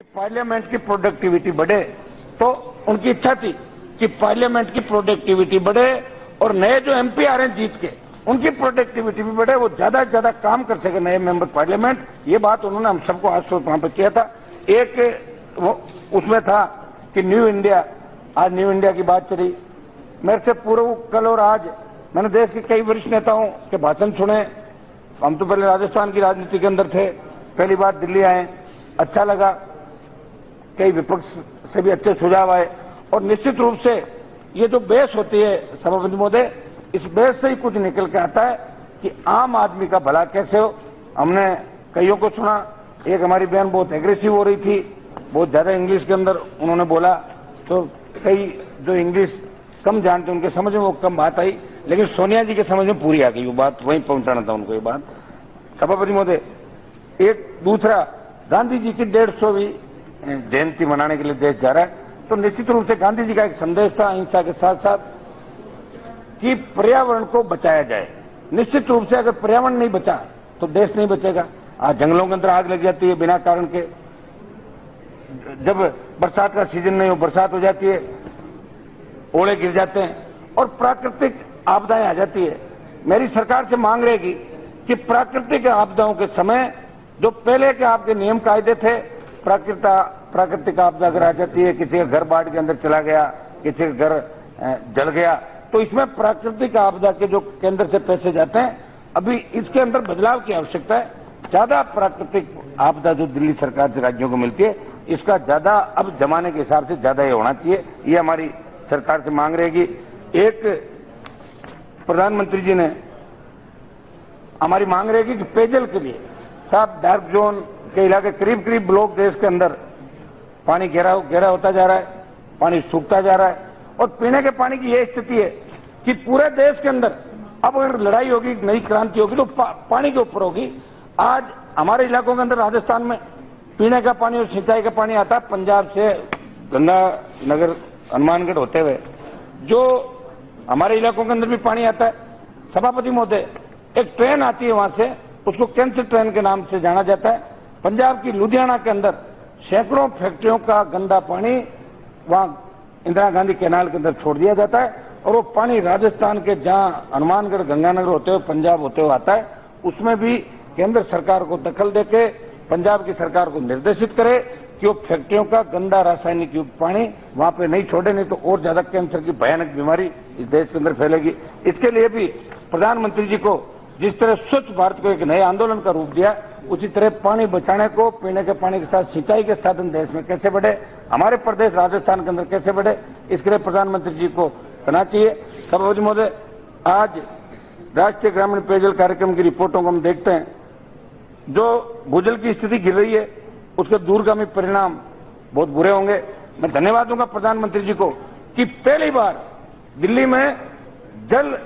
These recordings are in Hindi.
पार्लियामेंट की प्रोडक्टिविटी बढ़े, तो उनकी इच्छा थी कि पार्लियामेंट की प्रोडक्टिविटी बढ़े और नए जो एमपी आ रहे हैं जीत के उनकी प्रोडक्टिविटी भी बढ़े, वो ज्यादा से ज्यादा काम कर सके नए मेंबर पार्लियामेंट। ये बात उन्होंने हम सबको आश्वस्त वहां पर किया था। एक वो उसमें था कि न्यू इंडिया, आज न्यू इंडिया की बात चली। मेरे से पूर्व कल और आज मैंने देश के कई वरिष्ठ नेताओं के भाषण सुने। हम तो पहले राजस्थान की राजनीति के अंदर थे, पहली बार दिल्ली आए, अच्छा लगा। कई विपक्ष से भी अच्छे सुझाव आए और निश्चित रूप से ये जो बहस होती है सभापति महोदय, इस बहस से ही कुछ निकल के आता है कि आम आदमी का भला कैसे हो। हमने कईयों को सुना, एक हमारी बहन बहुत एग्रेसिव हो रही थी, बहुत ज्यादा इंग्लिश के अंदर उन्होंने बोला, तो कई जो इंग्लिश कम जानते उनके समझ में वो कम बात आई, लेकिन सोनिया जी के समझ में पूरी आ गई वो बात, वहीं पहुंचाना था उनको ये बात। सभापति महोदय, एक दूसरा, गांधी जी की 150वीं जयंती मनाने के लिए देश जा रहा है, तो निश्चित रूप से गांधी जी का एक संदेश था अहिंसा के साथ साथ कि पर्यावरण को बचाया जाए। निश्चित रूप से अगर पर्यावरण नहीं बचा तो देश नहीं बचेगा। आज जंगलों के अंदर आग लग जाती है बिना कारण के, जब बरसात का सीजन नहीं हो बरसात हो जाती है, ओले गिर जाते हैं और प्राकृतिक आपदाएं आ जाती है। मेरी सरकार से मांग रहेगी कि प्राकृतिक आपदाओं के समय जो पहले के आपके नियम कायदे थे, प्राकृतिक आपदा अगर आ जाती है, किसी का घर बाढ़ के अंदर चला गया, किसी का घर जल गया, तो इसमें प्राकृतिक आपदा के जो केंद्र से पैसे जाते हैं, अभी इसके अंदर बदलाव की आवश्यकता है। ज्यादा प्राकृतिक आपदा जो दिल्ली सरकार से राज्यों को मिलती है, इसका ज्यादा अब जमाने के हिसाब से ज्यादा ये होना चाहिए, ये हमारी सरकार से मांग रहेगी। एक प्रधानमंत्री जी ने हमारी मांग रहेगी कि पेयजल के लिए साहब डार्क जोन के इलाके करीब करीब ब्लॉक देश के अंदर पानी गहरा होता जा रहा है, पानी सूखता जा रहा है और पीने के पानी की यह स्थिति है कि पूरे देश के अंदर अब अगर लड़ाई होगी, नई क्रांति होगी तो पानी के ऊपर होगी। आज हमारे इलाकों के अंदर राजस्थान में पीने का पानी और सिंचाई का पानी आता है पंजाब से गंगानगर हनुमानगढ़ होते हुए, जो हमारे इलाकों के अंदर भी पानी आता है। सभापति महोदय, एक ट्रेन आती है वहां से, उसको कैंसर ट्रेन के नाम से जाना जाता है। पंजाब की लुधियाना के अंदर सैकड़ों फैक्ट्रियों का गंदा पानी वहां इंदिरा गांधी कैनाल के अंदर छोड़ दिया जाता है और वो पानी राजस्थान के जहां हनुमानगढ़ गंगानगर होते हुए पंजाब होते हुए आता है, उसमें भी केंद्र सरकार को दखल देके पंजाब की सरकार को निर्देशित करे कि वो फैक्ट्रियों का गंदा रासायनिक युक्त पानी वहां पे नहीं छोड़े, नहीं तो और ज्यादा कैंसर की भयानक बीमारी इस देश के अंदर फैलेगी। इसके लिए भी प्रधानमंत्री जी को जिस तरह स्वच्छ भारत को एक नए आंदोलन का रूप दिया, उसी तरह पानी बचाने को, पीने के पानी के साथ सिंचाई के साधन देश में कैसे बढ़े, हमारे प्रदेश राजस्थान के अंदर कैसे बढ़े, इसके लिए प्रधानमंत्री जी को करना चाहिए। सभापति महोदय, आज राष्ट्रीय ग्रामीण पेयजल कार्यक्रम की रिपोर्टों को हम देखते हैं, जो भूजल की स्थिति गिर रही है उसके दूरगामी परिणाम बहुत बुरे होंगे। मैं धन्यवाद दूंगा प्रधानमंत्री जी को कि पहली बार दिल्ली में जल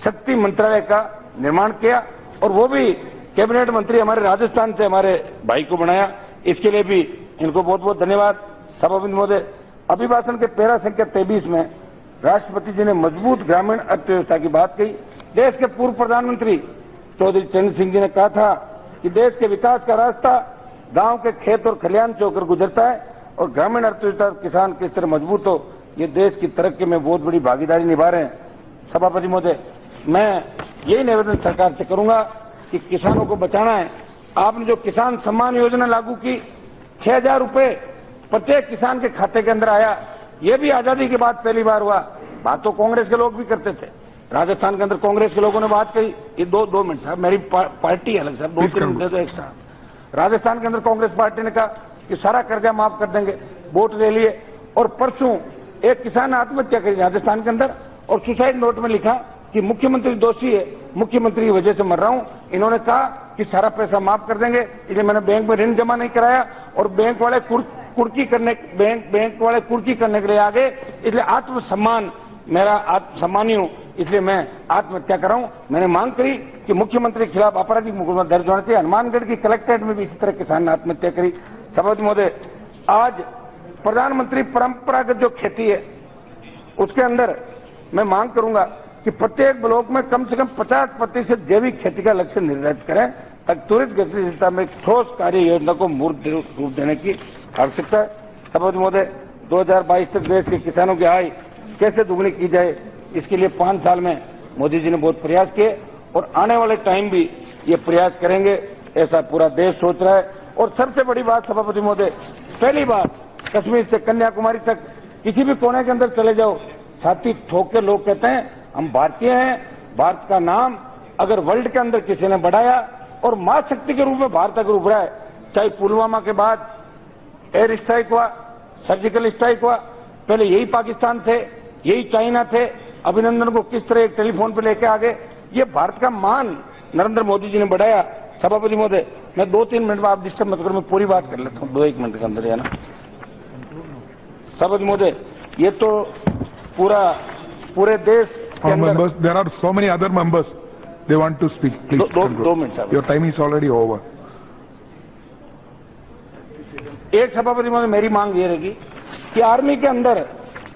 शक्ति मंत्रालय का निर्माण किया और वो भी कैबिनेट मंत्री हमारे राजस्थान से हमारे भाई को बनाया, इसके लिए भी इनको बहुत बहुत धन्यवाद। सभापति महोदय, अभिभाषण के पैरा संख्या 23 में राष्ट्रपति जी ने मजबूत ग्रामीण अर्थव्यवस्था की बात कही। देश के पूर्व प्रधानमंत्री चौधरी चरण सिंह जी ने कहा था कि देश के विकास का रास्ता गांव के खेत और खलिहान से होकर गुजरता है और ग्रामीण अर्थव्यवस्था किसान किस तरह मजबूत हो, ये देश की तरक्की में बहुत बड़ी भागीदारी निभा रहे हैं। सभापति महोदय, मैं यही निवेदन सरकार से करूंगा कि किसानों को बचाना है। आपने जो किसान सम्मान योजना लागू की, 6,000 रुपए प्रत्येक किसान के खाते के अंदर आया, ये भी आजादी के बाद पहली बार हुआ। बात तो कांग्रेस के लोग भी करते थे, राजस्थान के अंदर कांग्रेस के लोगों ने बात कही, ये दो मिनट साहब, मेरी पार्टी अलग साहब, 2-3 मिनट दे दो एक्स्ट्रा। राजस्थान के अंदर कांग्रेस पार्टी ने कहा कि सारा कर्जा माफ कर देंगे, वोट ले लिए और परसों एक किसान ने आत्महत्या करी राजस्थान के अंदर और सुसाइड नोट में लिखा कि मुख्यमंत्री दोषी है, मुख्यमंत्री की वजह से मर रहा हूं। इन्होंने कहा कि सारा पैसा माफ कर देंगे, इसलिए मैंने बैंक में ऋण जमा नहीं कराया और बैंक वाले कुर्की करने के लिए आ गए, इसलिए आत्मसम्मान, मेरा आत्मसम्मानी हूं, इसलिए मैं आत्महत्या कर रहा हूं। मैंने मांग करी कि मुख्यमंत्री के खिलाफ आपराधिक मुकदमा दर्ज होना चाहिए। हनुमानगढ़ की कलेक्ट्रेट में भी इसी तरह किसान ने आत्महत्या करी। सभापति महोदय, आज प्रधानमंत्री परंपरागत जो खेती है उसके अंदर मैं मांग करूंगा कि प्रत्येक ब्लॉक में कम से कम 50% जैविक खेती का लक्ष्य निर्धारित करें, त्वरित गति से दिशा में एक ठोस कार्य योजना को मूर्त रूप देने की आवश्यकता है। सभापति महोदय, 2022 तक देश के किसानों की आय कैसे दुगनी की जाए, इसके लिए 5 साल में मोदी जी ने बहुत प्रयास किए और आने वाले टाइम भी ये प्रयास करेंगे, ऐसा पूरा देश सोच रहा है। और सबसे बड़ी बात सभापति महोदय, पहली बार कश्मीर से कन्याकुमारी तक किसी भी कोने के अंदर चले जाओ, छाती ठोक के लोग कहते हैं हम भारतीय हैं। भारत का नाम अगर वर्ल्ड के अंदर किसी ने बढ़ाया और मां शक्ति के रूप में भारत अगर उभरा है, चाहे पुलवामा के बाद एयर स्ट्राइक हुआ, सर्जिकल स्ट्राइक हुआ, पहले यही पाकिस्तान थे, यही चाइना थे, अभिनंदन को किस तरह एक टेलीफोन पे लेके आ गए, ये भारत का मान नरेंद्र मोदी जी ने बढ़ाया। सभापति महोदय, मैं 2-3 मिनट में, आप डिस्टर्ब मत करो, मैं पूरी बात कर लेता हूँ 2-1 मिनट के अंदर, है ना। सभापति महोदय, ये तो पूरे देश के अंदर there are so many other members they want to speak. Please, 2 minute साहब, your time is already over. एक सभापति महोदय, मेरी मांग ये रहेगी कि आर्मी के अंदर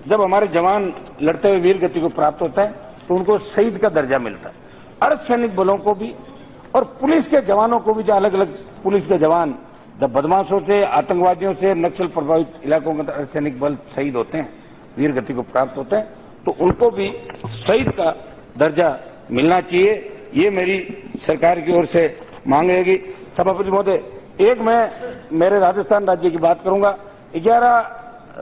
जब हमारे जवान लड़ते हुए वीर गति को प्राप्त होता है तो उनको शहीद का दर्जा मिलता है। अर्धसैनिक बलों को भी और पुलिस के जवानों को भी, जो अलग अलग पुलिस के जवान जब बदमाशों से, आतंकवादियों से, नक्सल प्रभावित इलाकों के अंदर अर्धसैनिक बल शहीद होते हैं, वीर गति को प्राप्त होते हैं, तो उनको भी शहीद का दर्जा मिलना चाहिए। ये मेरी सरकार की ओर से मांग रहेगी। सभापति महोदय, एक मैं मेरे राजस्थान राज्य की बात करूंगा। 11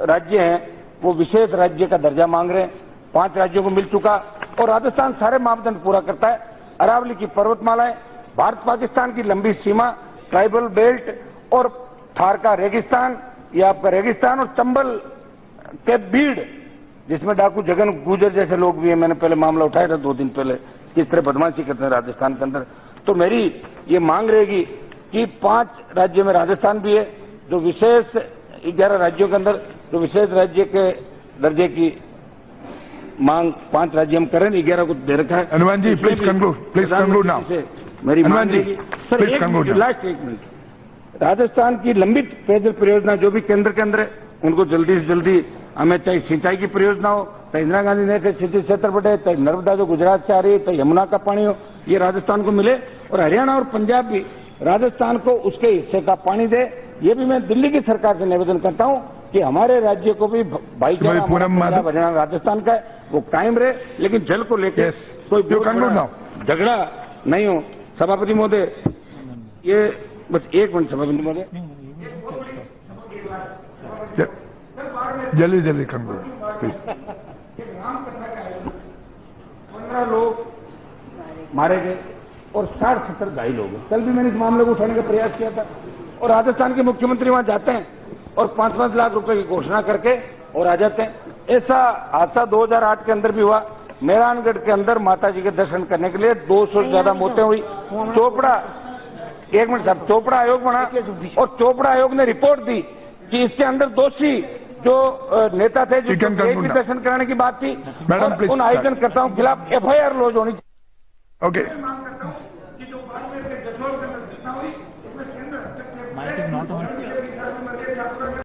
राज्य हैं, वो विशेष राज्य का दर्जा मांग रहे हैं। 5 राज्यों को मिल चुका और राजस्थान सारे मापदंड पूरा करता है। अरावली की पर्वतमालाएं, भारत पाकिस्तान की लंबी सीमा, ट्राइबल बेल्ट और थार का रेगिस्तान, ये आपका रेगिस्तान, और चंबल के भीड़ जिसमें डाकू जगन गुजर जैसे लोग भी हैं। मैंने पहले मामला उठाया था 2 दिन पहले, किस तरह बदमाशी करते हैं राजस्थान के अंदर। तो मेरी ये मांग रहेगी कि 5 राज्यों में राजस्थान भी है, जो विशेष 11 राज्यों के अंदर जो विशेष राज्य के दर्जे की मांग 5 राज्य हम करें, 11 को दे रखा है। Hanuman ji, please conclude now. मेरी मांग रहेगी सर, लास्ट 1 मिनट, राजस्थान की लंबित पेयजल परियोजना जो भी केंद्र के अंदर है, उनको जल्दी से जल्दी हमें, चाहे सिंचाई की परियोजना हो, चाहे इंदिरा गांधी नहर के सिंचाई क्षेत्र बढ़े, चाहे नर्मदा जो गुजरात से आ रही है, चाहे यमुना का पानी हो, ये राजस्थान को मिले। और हरियाणा और पंजाब भी राजस्थान को उसके हिस्से का पानी दे। ये भी मैं दिल्ली की सरकार से निवेदन करता हूं कि हमारे राज्य को भी भाईचारा राजस्थान का है वो कायम रहे, लेकिन जल को लेकर कोई झगड़ा नहीं हो। सभापति महोदय, ये बस 1 मिनट सभापति महोदय, जल्दी कंक्लूड प्लीज। 15 लोग मारे गए और 60-70 घायल हो गए। कल भी मैंने इस मामले को उठाने का प्रयास किया था और राजस्थान के मुख्यमंत्री वहां जाते हैं और 5-5 लाख रुपए की घोषणा करके और आ जाते हैं। ऐसा हादसा 2008 के अंदर भी हुआ। मेहरानगढ़ के अंदर माता जी के दर्शन करने के लिए 200 से ज्यादा मौतें हुई। चोपड़ा, 1 मिनट साहब, चोपड़ा आयोग बना और चोपड़ा आयोग ने रिपोर्ट दी कि इसके अंदर दोषी जो नेता थे, जो दर्शन कराने की बात थी, मैडम उन आयोजनकर्ताओं के खिलाफ FIR लॉन्च होनी चाहिए। ओके।